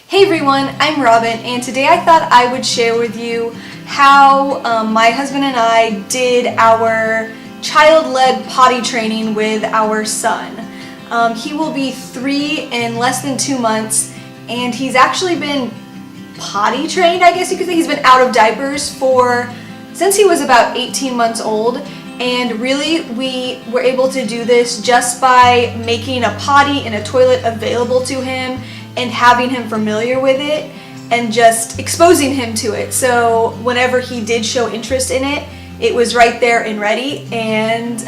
Hey everyone, I'm Robyn, and today I thought I would share with you how my husband and I did our child-led potty training with our son. He will be 3 in less than 2 months, and he's actually been potty trained, I guess you could say. He's been out of diapers since he was about 18 months old, and really we were able to do this just by making a potty and a toilet available to him and having him familiar with it and just exposing him to it. So whenever he did show interest in it, it was right there and ready, and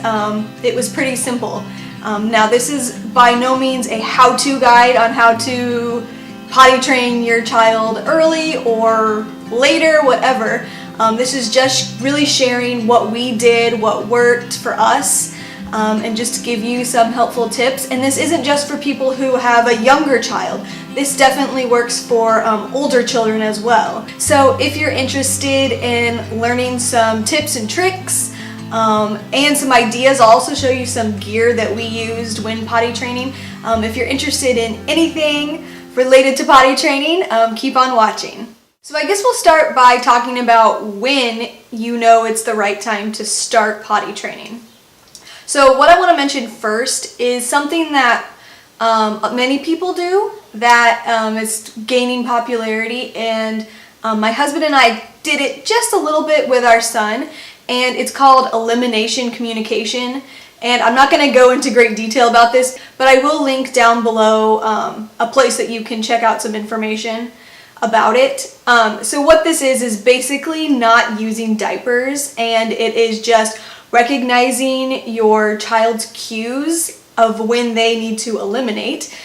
it was pretty simple. Now this is by no means a how-to guide on how to potty train your child early or later, whatever. This is just really sharing what we did, what worked for us, and just to give you some helpful tips. And this isn't just for people who have a younger child. This definitely works for older children as well. So if you're interested in learning some tips and tricks and some ideas, I'll also show you some gear that we used when potty training. If you're interested in anything related to potty training, keep on watching. So I guess we'll start by talking about when you know it's the right time to start potty training. So what I want to mention first is something that many people do that is gaining popularity, and my husband and I did it just a little bit with our son, and it's called Elimination Communication. And I'm not going to go into great detail about this, but I will link down below a place that you can check out some information about it. So what this is basically not using diapers, and it is just recognizing your child's cues of when they need to eliminate,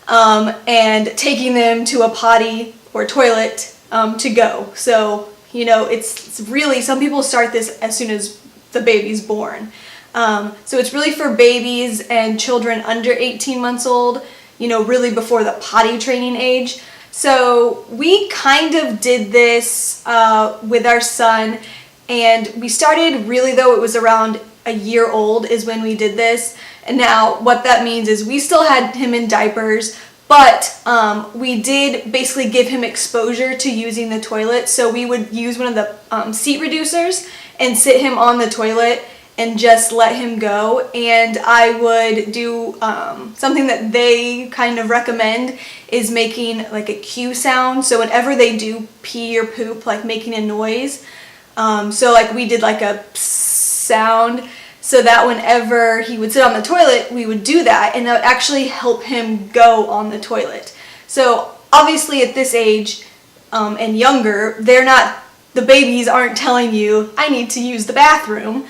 and taking them to a potty or toilet to go. So, you know, it's really, some people start this as soon as the baby's born. So it's really for babies and children under 18 months old, you know, really before the potty training age. So we kind of did this with our son, and we started really, though, it was around a year old is when we did this. And now what that means is we still had him in diapers, but we did basically give him exposure to using the toilet. So we would use one of the seat reducers and sit him on the toilet and just let him go. And I would do something that they kind of recommend is making like a cue sound. So whenever they do pee or poop, like making a noise. So like we did like a sound, so that whenever he would sit on the toilet, we would do that, and that would actually help him go on the toilet. So obviously at this age and younger, the babies aren't telling you, I need to use the bathroom.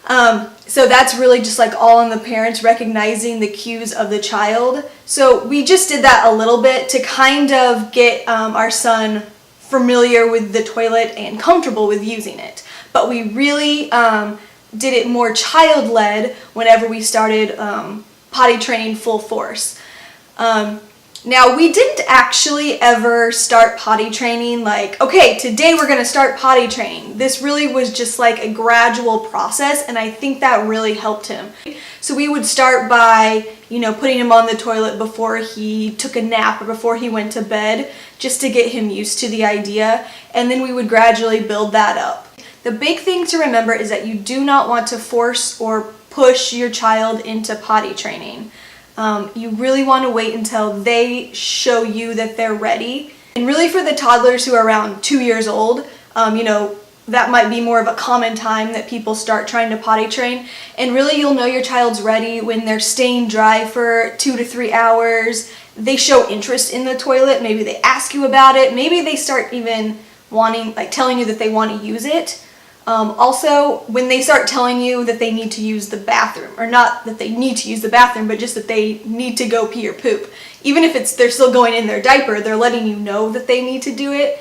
So that's really just like all on the parents recognizing the cues of the child. So we just did that a little bit to kind of get our son familiar with the toilet and comfortable with using it. But we really did it more child-led whenever we started potty training full force. Now, we didn't actually ever start potty training like, okay, today we're going to start potty training. This really was just like a gradual process, and I think that really helped him. So we would start by, you know, putting him on the toilet before he took a nap or before he went to bed, just to get him used to the idea, and then we would gradually build that up. The big thing to remember is that you do not want to force or push your child into potty training. You really want to wait until they show you that they're ready. And really for the toddlers who are around 2 years old, you know, that might be more of a common time that people start trying to potty train. And really you'll know your child's ready when they're staying dry for 2 to 3 hours. They show interest in the toilet. Maybe they ask you about it. Maybe they start even wanting, like telling you that they want to use it. Also, when they start telling you that they need to use the bathroom, or not that they need to use the bathroom, but just that they need to go pee or poop. Even if they're still going in their diaper, they're letting you know that they need to do it.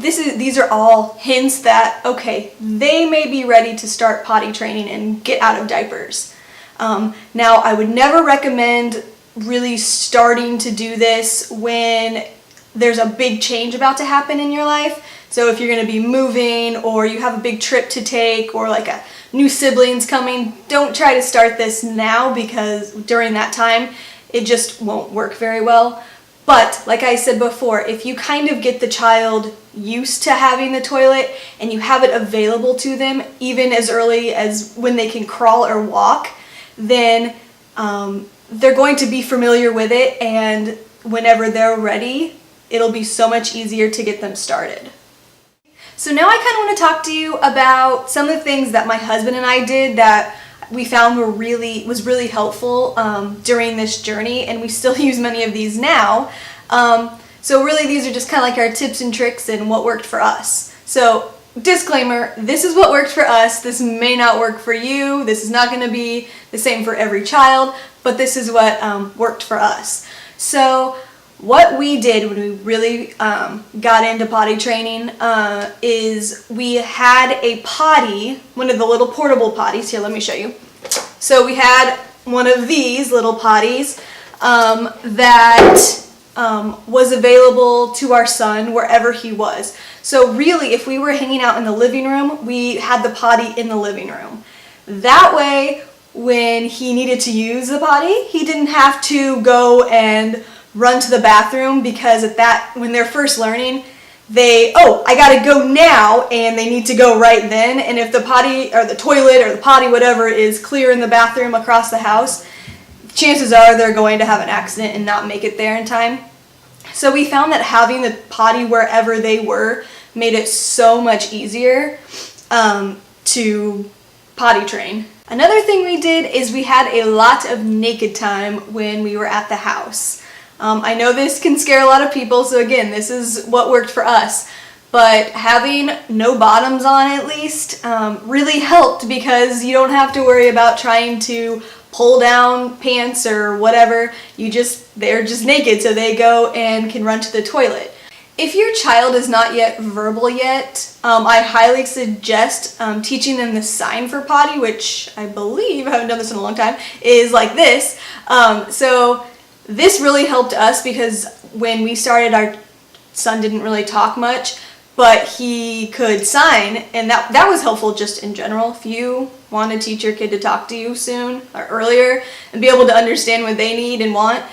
These are all hints that, okay, they may be ready to start potty training and get out of diapers. Now, I would never recommend really starting to do this when there's a big change about to happen in your life. So if you're going to be moving, or you have a big trip to take, or like a new siblings coming, don't try to start this now, because during that time it just won't work very well. But like I said before, if you kind of get the child used to having the toilet and you have it available to them even as early as when they can crawl or walk, then they're going to be familiar with it, and whenever they're ready, it'll be so much easier to get them started. So now I kind of want to talk to you about some of the things that my husband and I did that we found was really helpful during this journey, and we still use many of these now. So really these are just kind of like our tips and tricks and what worked for us. So disclaimer, this is what worked for us. This may not work for you. This is not going to be the same for every child, but this is what worked for us. So what we did when we really got into potty training is we had a potty, one of the little portable potties. Here, let me show you. So we had one of these little potties that was available to our son wherever he was. So really, if we were hanging out in the living room, we had the potty in the living room. That way, when he needed to use the potty, he didn't have to go and run to the bathroom, because when they're first learning, I gotta go now, and they need to go right then. And if the potty or the toilet or the potty, whatever, is clear in the bathroom across the house, chances are they're going to have an accident and not make it there in time. So we found that having the potty wherever they were made it so much easier to potty train. Another thing we did is we had a lot of naked time when we were at the house. I know this can scare a lot of people, so again, this is what worked for us. But having no bottoms on, at least, really helped, because you don't have to worry about trying to pull down pants or whatever. They're just naked, so they go and can run to the toilet. If your child is not yet verbal yet, I highly suggest teaching them the sign for potty, which I believe, I haven't done this in a long time, is like this. So this really helped us, because when we started, our son didn't really talk much, but he could sign, and that was helpful just in general. If you want to teach your kid to talk to you soon or earlier and be able to understand what they need and want,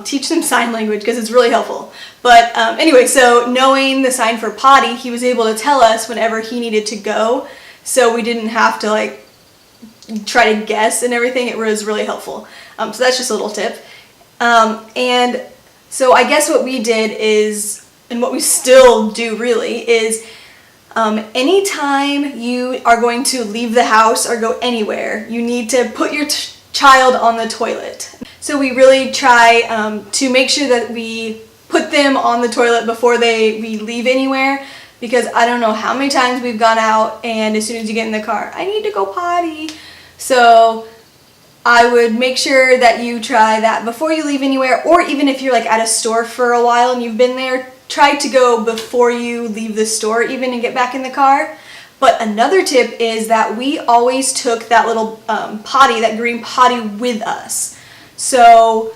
teach them sign language, because it's really helpful. But anyway, so knowing the sign for potty, he was able to tell us whenever he needed to go, so we didn't have to try to guess and everything. It was really helpful. So that's just a little tip. And so I guess what we did is, and what we still do really, is anytime you are going to leave the house or go anywhere, you need to put your child on the toilet. So we really try to make sure that we put them on the toilet before we leave anywhere, because I don't know how many times we've gone out and as soon as you get in the car, I need to go potty. So I would make sure that you try that before you leave anywhere, or even if you're at a store for a while and you've been there, try to go before you leave the store even and get back in the car. But another tip is that we always took that little potty, that green potty, with us. So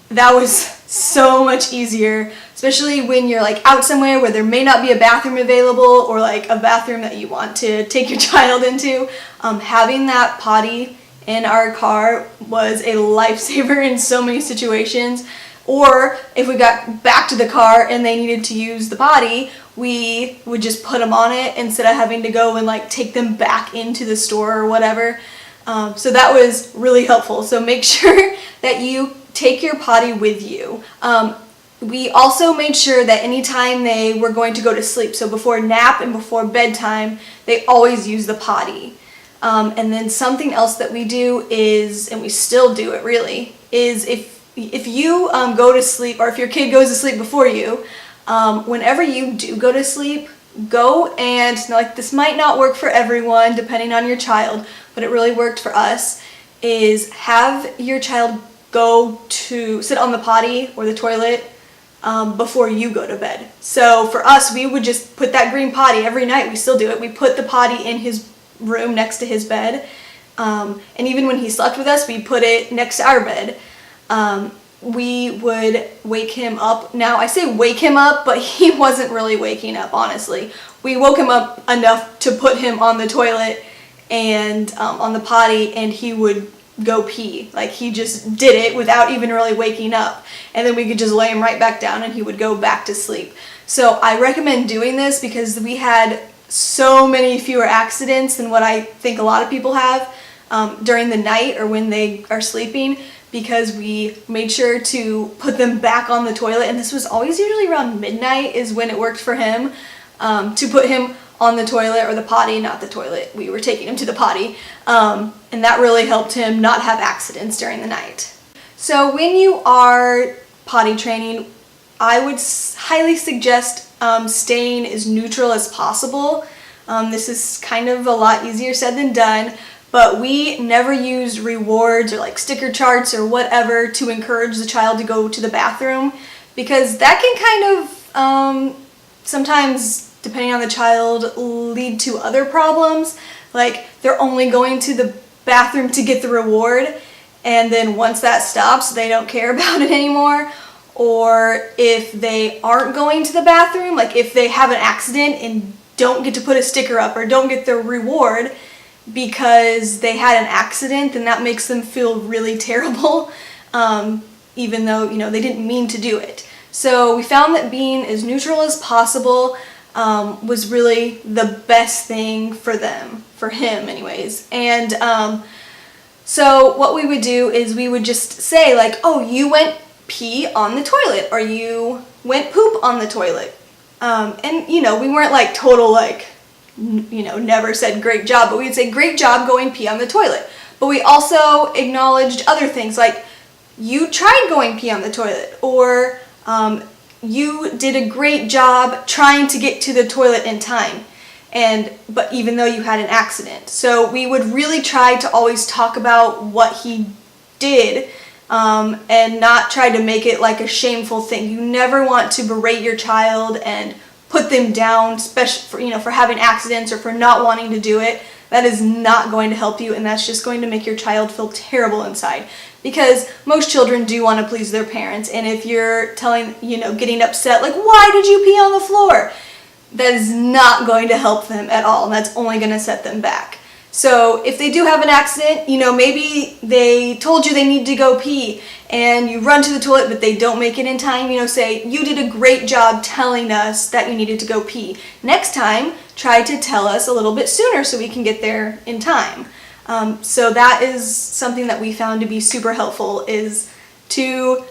that was so much easier, especially when you're out somewhere where there may not be a bathroom available, or a bathroom that you want to take your child into. Having that potty in our car was a lifesaver in so many situations. Or if we got back to the car and they needed to use the potty, we would just put them on it instead of having to go and take them back into the store or whatever. So that was really helpful. So make sure that you take your potty with you. We also made sure that anytime they were going to go to sleep, so before nap and before bedtime, they always use the potty. And then something else that we do is, and we still do it really, is if you go to sleep, or if your kid goes to sleep before you, whenever you do go to sleep, go and, this might not work for everyone depending on your child, but it really worked for us, is have your child go to sit on the potty or the toilet before you go to bed. So for us, we would just put that green potty every night. We still do it. We put the potty in his room next to his bed, and even when he slept with us, we put it next to our bed. We would wake him up. Now I say wake him up, but he wasn't really waking up, honestly. We woke him up enough to put him on the toilet and on the potty, and he would go pee. Like, he just did it without even really waking up. And then we could just lay him right back down and he would go back to sleep. So I recommend doing this because we had so many fewer accidents than what I think a lot of people have during the night or when they are sleeping, because we made sure to put them back on the toilet. And this was always usually around midnight is when it worked for him, to put him on the toilet, or the potty, not the toilet. We were taking him to the potty. And that really helped him not have accidents during the night. So when you are potty training, I would highly suggest staying as neutral as possible. This is kind of a lot easier said than done, but we never used rewards or like sticker charts or whatever to encourage the child to go to the bathroom, because that can kind of sometimes, depending on the child, lead to other problems. Like, they're only going to the bathroom to get the reward, and then once that stops, they don't care about it anymore. Or if they aren't going to the bathroom, like if they have an accident and don't get to put a sticker up or don't get the reward because they had an accident, then that makes them feel really terrible, even though, you know, they didn't mean to do it. So we found that being as neutral as possible was really the best thing for them, for him anyways. And so what we would do is we would just say, like, oh, you went pee on the toilet, or you went poop on the toilet. And, you know, we weren't like total, like, you know, never said great job, but we'd say great job going pee on the toilet. But we also acknowledged other things, like you tried going pee on the toilet, or you did a great job trying to get to the toilet in time, but even though you had an accident. So we would really try to always talk about what he did, and not try to make it like a shameful thing. You never want to berate your child and put them down, especially for, you know, for having accidents or for not wanting to do it. That is not going to help you, and that's just going to make your child feel terrible inside, because most children do want to please their parents. And if you're getting upset, like, why did you pee on the floor? That is not going to help them at all, and that's only going to set them back. So if they do have an accident, you know, maybe they told you they need to go pee and you run to the toilet but they don't make it in time, you know, say, you did a great job telling us that you needed to go pee. Next time, try to tell us a little bit sooner so we can get there in time. So that is something that we found to be super helpful, is to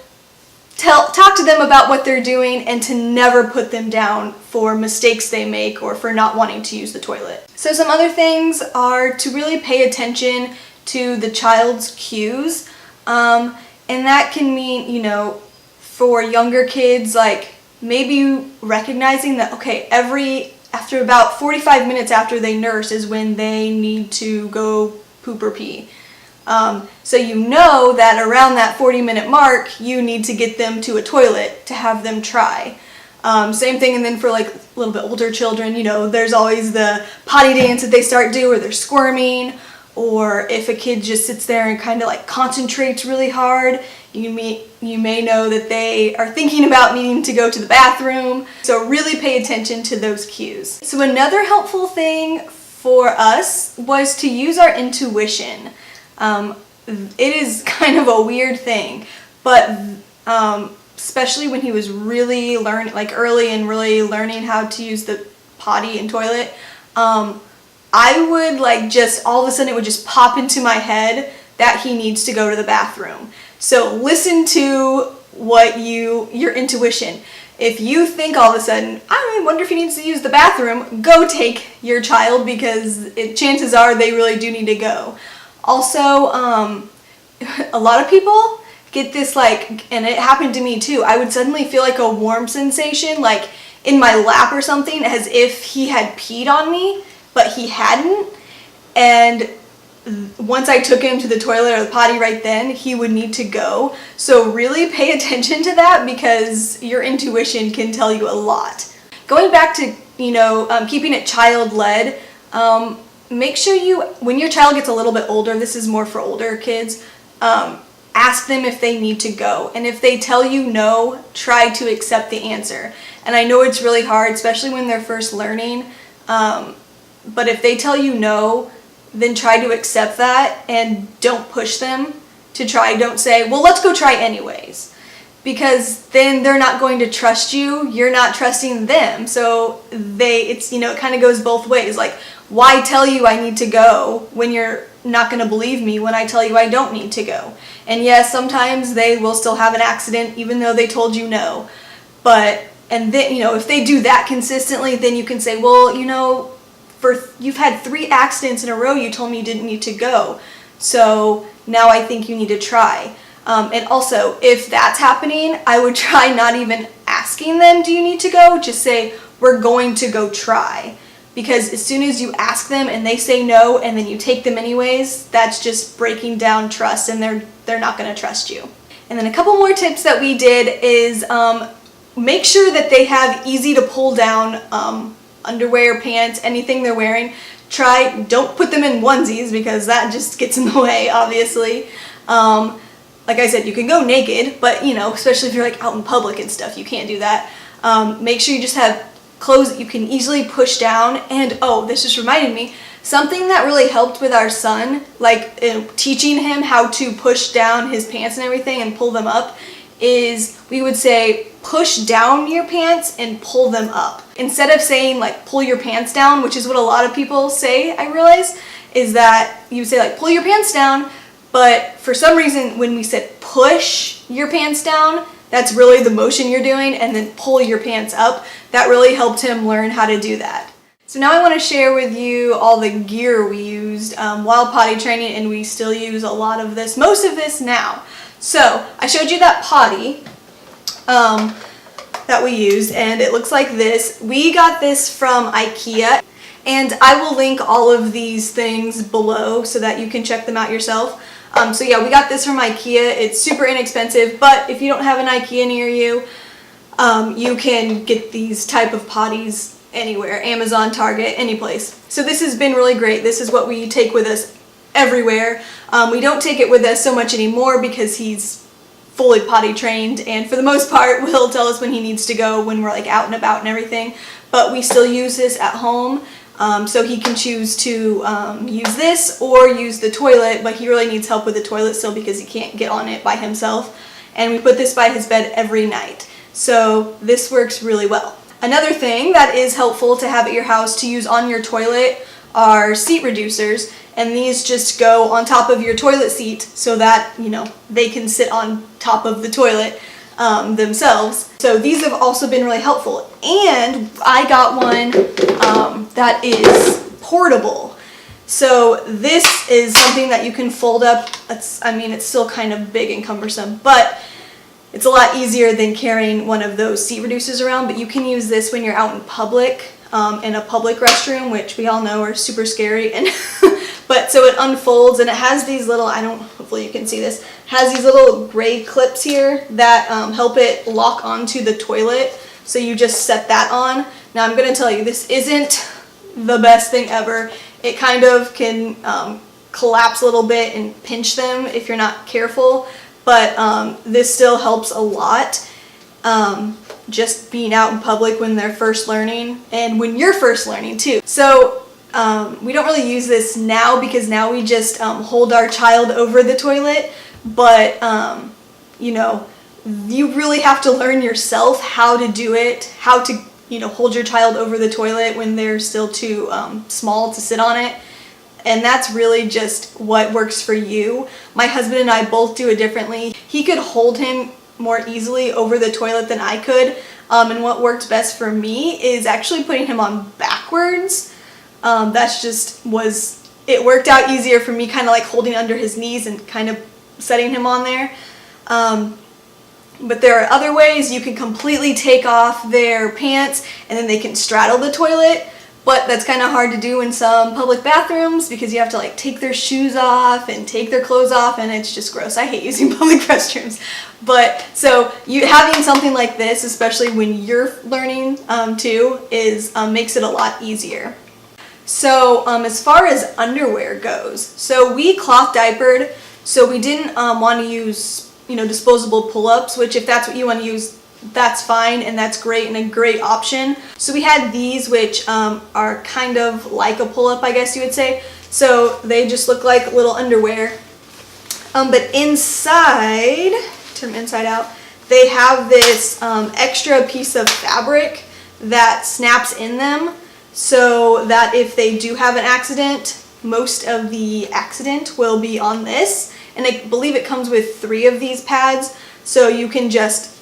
talk to them about what they're doing and to never put them down for mistakes they make or for not wanting to use the toilet. So some other things are to really pay attention to the child's cues. And that can mean, you know, for younger kids, like maybe recognizing that, okay, after about 45 minutes after they nurse is when they need to go poop or pee. So you know that around that 40-minute mark, you need to get them to a toilet to have them try. Same thing, and then for like a little bit older children, you know, there's always the potty dance that they start doing where they're squirming, or if a kid just sits there and kind of like concentrates really hard, you may know that they are thinking about needing to go to the bathroom. So really pay attention to those cues. So another helpful thing for us was to use our intuition. It is kind of a weird thing, but especially when he was really early and really learning how to use the potty and toilet, I would just all of a sudden it would just pop into my head that he needs to go to the bathroom. So listen to your intuition. If you think all of a sudden, I wonder if he needs to use the bathroom, go take your child, because chances are they really do need to go. Also, a lot of people get this and it happened to me too, I would suddenly feel like a warm sensation, like in my lap or something, as if he had peed on me, but he hadn't. And once I took him to the toilet or the potty right then, he would need to go. So really pay attention to that, because your intuition can tell you a lot. Going back to, keeping it child-led, make sure when your child gets a little bit older, this is more for older kids, ask them if they need to go. And if they tell you no, try to accept the answer. And I know it's really hard, especially when they're first learning, but if they tell you no, then try to accept that and don't push them to try. Don't say, well, let's go try anyways, because then they're not going to trust you. You're not trusting them. So it kind of goes both ways. Like, why tell you I need to go when you're not going to believe me when I tell you I don't need to go? And yes, sometimes they will still have an accident even though they told you no. And then, if they do that consistently, then you can say, well, you've had 3 accidents in a row, you told me you didn't need to go. So now I think you need to try. And also, if that's happening, I would try not even asking them, do you need to go? Just say, we're going to go try. Because as soon as you ask them and they say no and then you take them anyways, that's just breaking down trust, and they're not going to trust you. And then a couple more tips that we did is make sure that they have easy to pull down underwear, pants, anything they're wearing. Don't put them in onesies because that just gets in the way, obviously. Like I said, you can go naked, but especially if you're like out in public and stuff, you can't do that. Make sure you just have clothes that you can easily push down. And this just reminded me, something that really helped with our son, like teaching him how to push down his pants and everything and pull them up, is we would say push down your pants and pull them up. Instead of saying like pull your pants down, which is what a lot of people say, I realize, is that you say like pull your pants down, but for some reason when we said push your pants down, that's really the motion you're doing, and then pull your pants up. That really helped him learn how to do that. So now I want to share with you all the gear we used while potty training, and we still use a lot of this, most of this now. So I showed you that potty that we used, and it looks like this. We got this from IKEA, and I will link all of these things below so that you can check them out yourself. So yeah, we got this from IKEA. It's super inexpensive, but if you don't have an IKEA near you, you can get these type of potties anywhere, Amazon, Target, any place. So this has been really great. This is what we take with us everywhere. We don't take it with us so much anymore because he's fully potty trained, and for the most part will tell us when he needs to go when we're like out and about and everything. But we still use this at home. So he can choose to use this or use the toilet, but he really needs help with the toilet still because he can't get on it by himself. And we put this by his bed every night. So this works really well. Another thing that is helpful to have at your house to use on your toilet are seat reducers. And these just go on top of your toilet seat so that, they can sit on top of the toilet themselves. So these have also been really helpful. And I got one that is portable. So this is something that you can fold up. It's still kind of big and cumbersome, but it's a lot easier than carrying one of those seat reducers around. But you can use this when you're out in public, in a public restroom, which we all know are super scary. And but so it unfolds, and it has these little, hopefully you can see this, has these little gray clips here that help it lock onto the toilet. So you just set that on. Now I'm going to tell you, this isn't the best thing ever. It kind of can collapse a little bit and pinch them if you're not careful, but this still helps a lot. Just being out in public when they're first learning, and when you're first learning too. So we don't really use this now because now we just hold our child over the toilet, but you really have to learn yourself how to do it, how to hold your child over the toilet when they're still too small to sit on it. And that's really just what works for you. My husband and I both do it differently. He could hold him more easily over the toilet than I could. And what worked best for me is actually putting him on backwards. It worked out easier for me, kind of like holding under his knees and kind of setting him on there. But there are other ways. You can completely take off their pants and then they can straddle the toilet. But that's kind of hard to do in some public bathrooms because you have to like take their shoes off and take their clothes off, and it's just gross. I hate using public restrooms. But so having something like this, especially when you're learning too, makes it a lot easier. So as far as underwear goes, so we cloth diapered, so we didn't want to use disposable pull-ups, which if that's what you want to use, that's fine, and that's great and a great option. So we had these, which are kind of like a pull-up, I guess you would say. So they just look like little underwear. But inside, turn them inside out, they have this extra piece of fabric that snaps in them so that if they do have an accident, most of the accident will be on this. And I believe it comes with 3 of these pads, so you can just,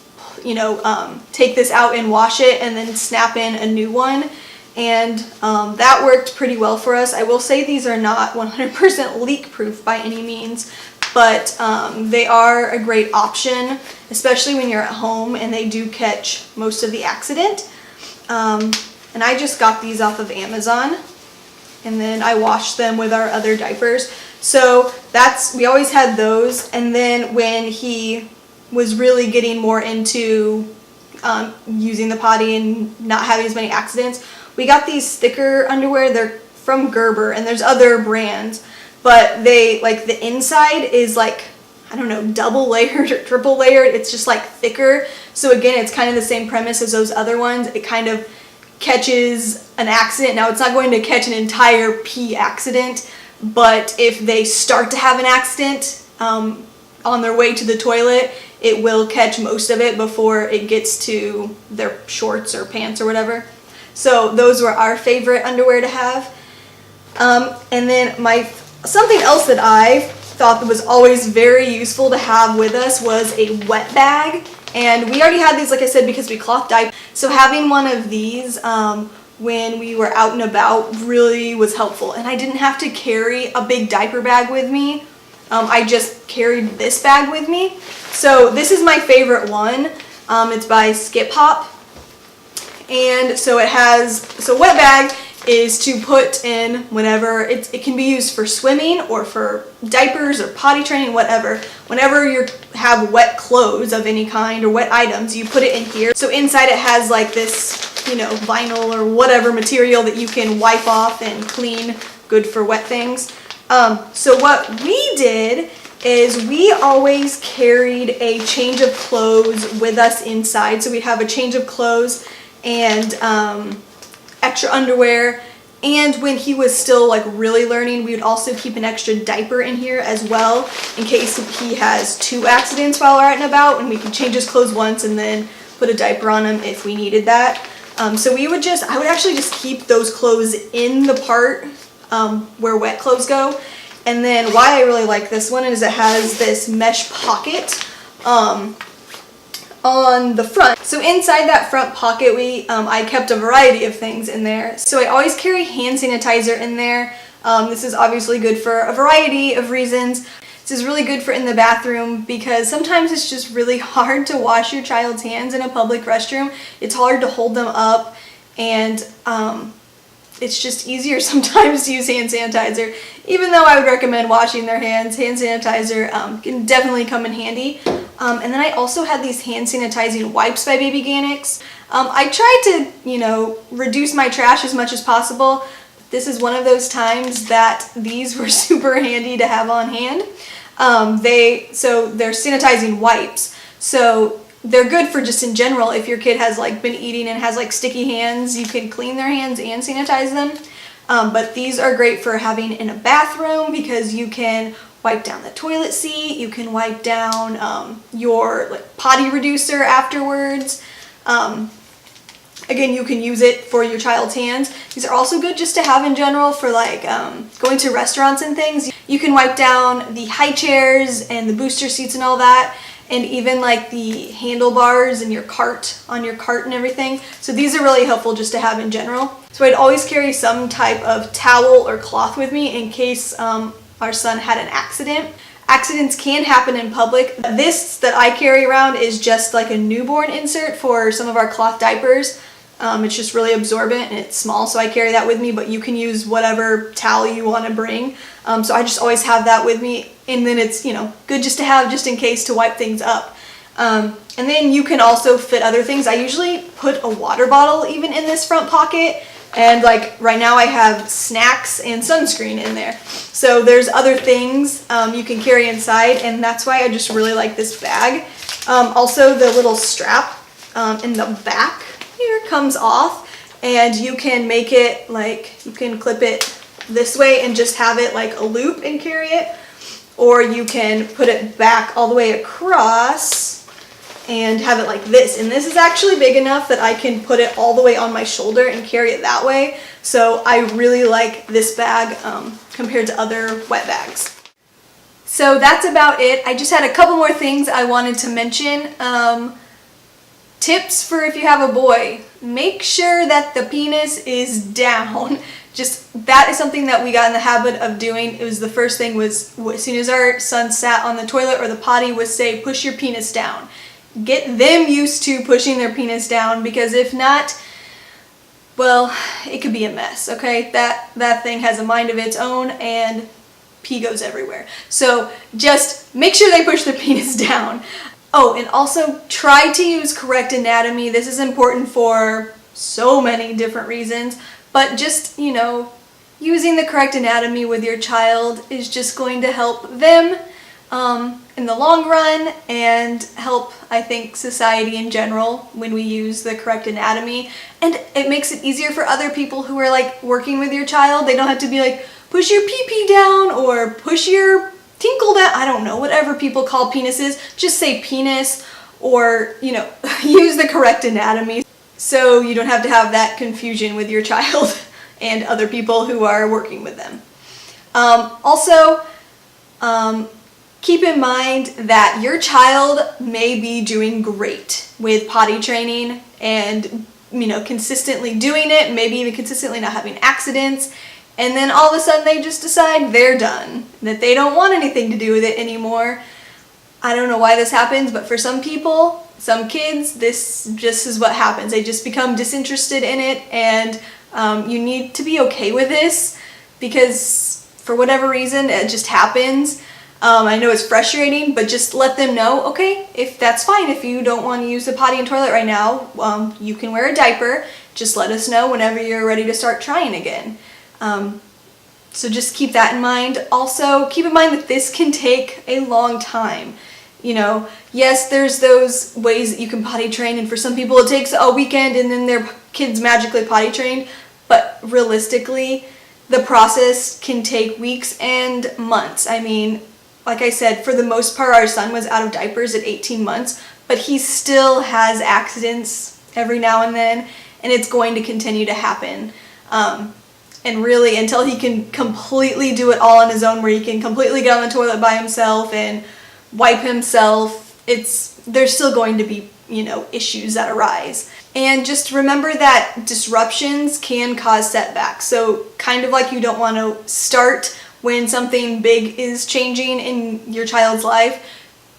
take this out and wash it and then snap in a new one. And that worked pretty well for us. I will say these are not 100% leak proof by any means, but they are a great option, especially when you're at home and they do catch most of the accident. And I just got these off of Amazon, and then I washed them with our other diapers. So we always had those. And then when he was really getting more into using the potty and not having as many accidents, we got these thicker underwear. They're from Gerber, and there's other brands, but they, like, the inside is like, I don't know, double layered or triple layered. It's just like thicker. So again, it's kind of the same premise as those other ones. It kind of catches an accident. Now, it's not going to catch an entire pee accident, but if they start to have an accident on their way to the toilet, it will catch most of it before it gets to their shorts or pants or whatever. So those were our favorite underwear to have. And then something else that I thought that was always very useful to have with us was a wet bag. And we already had these, like I said, because we cloth diapers. So having one of these when we were out and about really was helpful. And I didn't have to carry a big diaper bag with me. I just carried this bag with me. So this is my favorite one. It's by Skip Hop. And so wet bag is to put in whenever, it can be used for swimming or for diapers or potty training, whatever. Whenever you have wet clothes of any kind or wet items, you put it in here. So inside it has like this, vinyl or whatever material that you can wipe off and clean, good for wet things. So what we did is we always carried a change of clothes with us inside. So we'd have a change of clothes and extra underwear, and when he was still like really learning, we would also keep an extra diaper in here as well in case he has 2 accidents while we're out and about, and we could change his clothes once and then put a diaper on him if we needed that. So I would actually just keep those clothes in the part where wet clothes go. And then why I really like this one is it has this mesh pocket on the front. So inside that front pocket, I kept a variety of things in there. So I always carry hand sanitizer in there. This is obviously good for a variety of reasons. This is really good for in the bathroom because sometimes it's just really hard to wash your child's hands in a public restroom. It's hard to hold them up, and it's just easier sometimes to use hand sanitizer. Even though I would recommend washing their hands, hand sanitizer can definitely come in handy. And then I also had these hand sanitizing wipes by Baby Organics. I tried to, reduce my trash as much as possible. This is one of those times that these were super handy to have on hand. They're sanitizing wipes. So they're good for just in general. If your kid has been eating and has sticky hands, you can clean their hands and sanitize them. But these are great for having in a bathroom because you can wipe down the toilet seat, you can wipe down your potty reducer afterwards. Again, you can use it for your child's hands. These are also good just to have in general for going to restaurants and things. You can wipe down the high chairs and the booster seats and all that, and even the handlebars and your cart, on your cart and everything. So these are really helpful just to have in general. So I'd always carry some type of towel or cloth with me in case our son had an accident. Accidents can happen in public. This that I carry around is just a newborn insert for some of our cloth diapers. It's just really absorbent and it's small, so I carry that with me, but you can use whatever towel you want to bring. So I just always have that with me, and then it's good just to have just in case to wipe things up. And then you can also fit other things. I usually put a water bottle even in this front pocket, and right now I have snacks and sunscreen in there. So there's other things you can carry inside, and that's why I just really like this bag. Also the little strap in the back here comes off, and you can make it you can clip it this way and just have it like a loop and carry it, or you can put it back all the way across and have it like this. And this is actually big enough that I can put it all the way on my shoulder and carry it that way. So I really like this bag compared to other wet bags. So that's about it. I just had a couple more things I wanted to mention. Tips for if you have a boy: make sure that the penis is down. Just that is something that we got in the habit of doing. It was the first thing was as soon as our son sat on the toilet or the potty was say, push your penis down. Get them used to pushing their penis down, because if not, well, it could be a mess, okay? That thing has a mind of its own and pee goes everywhere. So just make sure they push their penis down. Oh, and also try to use correct anatomy. This is important for so many different reasons, but just, you know, using the correct anatomy with your child is just going to help them in the long run and help, I think, society in general when we use the correct anatomy. And it makes it easier for other people who are like working with your child. They don't have to be like, push your pee-pee down or push your tinkle down. I don't know, whatever people call penises. Just say penis, or, you know, use the correct anatomy so you don't have to have that confusion with your child and other people who are working with them. Also, keep in mind that your child may be doing great with potty training and, you know, consistently doing it, maybe even consistently not having accidents, and then all of a sudden they just decide they're done, that they don't want anything to do with it anymore. I don't know why this happens, but for some people, some kids, this just is what happens. They just become disinterested in it, and you need to be okay with this, because for whatever reason it just happens. I know it's frustrating, but just let them know, okay, if that's fine, if you don't want to use the potty and toilet right now, you can wear a diaper. Just let us know whenever you're ready to start trying again. So just keep that in mind. Also, keep in mind that this can take a long time. You know, yes, there's those ways that you can potty train, and for some people it takes a weekend and then their kid's magically potty trained, but realistically, the process can take weeks and months. I mean, like I said, for the most part, our son was out of diapers at 18 months, but he still has accidents every now and then, and it's going to continue to happen. And really, until he can completely do it all on his own, where he can completely get on the toilet by himself and wipe himself, there's still going to be, you know, issues that arise. And just remember that disruptions can cause setbacks. So kind of like you don't want to start when something big is changing in your child's life,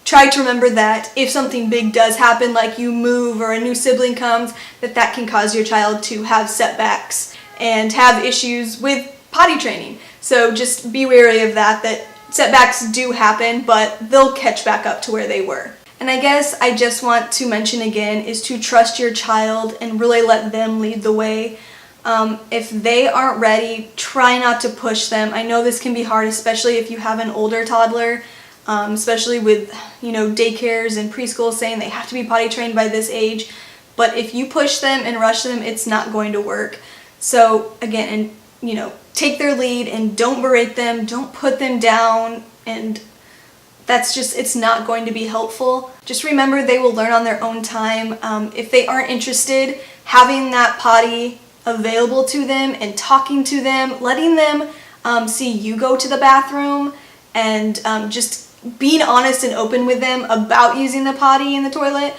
try to remember that if something big does happen, like you move or a new sibling comes, that can cause your child to have setbacks and have issues with potty training. So just be wary of that setbacks do happen, but they'll catch back up to where they were. And I guess I just want to mention again is to trust your child and really let them lead the way. If they aren't ready, try not to push them. I know this can be hard, especially if you have an older toddler, especially with, you know, daycares and preschool saying they have to be potty trained by this age. But if you push them and rush them, it's not going to work. So again, and you know, take their lead and don't berate them, don't put them down, and that's just, it's not going to be helpful. Just remember they will learn on their own time. If they aren't interested, having that potty available to them and talking to them, letting them see you go to the bathroom, and just being honest and open with them about using the potty and the toilet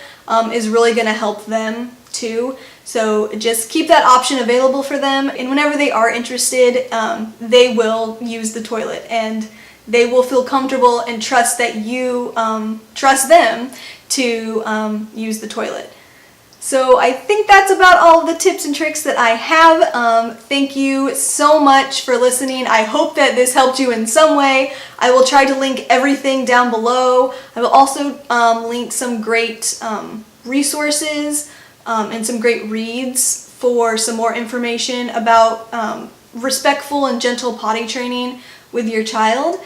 is really going to help them too. So just keep that option available for them, and whenever they are interested, they will use the toilet, and they will feel comfortable and trust that you trust them to use the toilet. So I think that's about all of the tips and tricks that I have. Thank you so much for listening. I hope that this helped you in some way. I will try to link everything down below. I will also link some great resources and some great reads for some more information about respectful and gentle potty training with your child.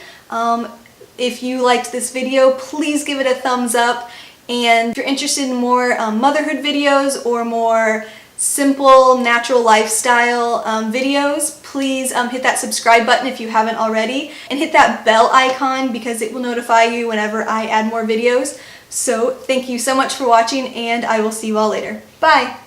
If you liked this video, please give it a thumbs up. And if you're interested in more motherhood videos or more simple, natural lifestyle videos, please hit that subscribe button if you haven't already, and hit that bell icon because it will notify you whenever I add more videos. So thank you so much for watching, and I will see you all later. Bye!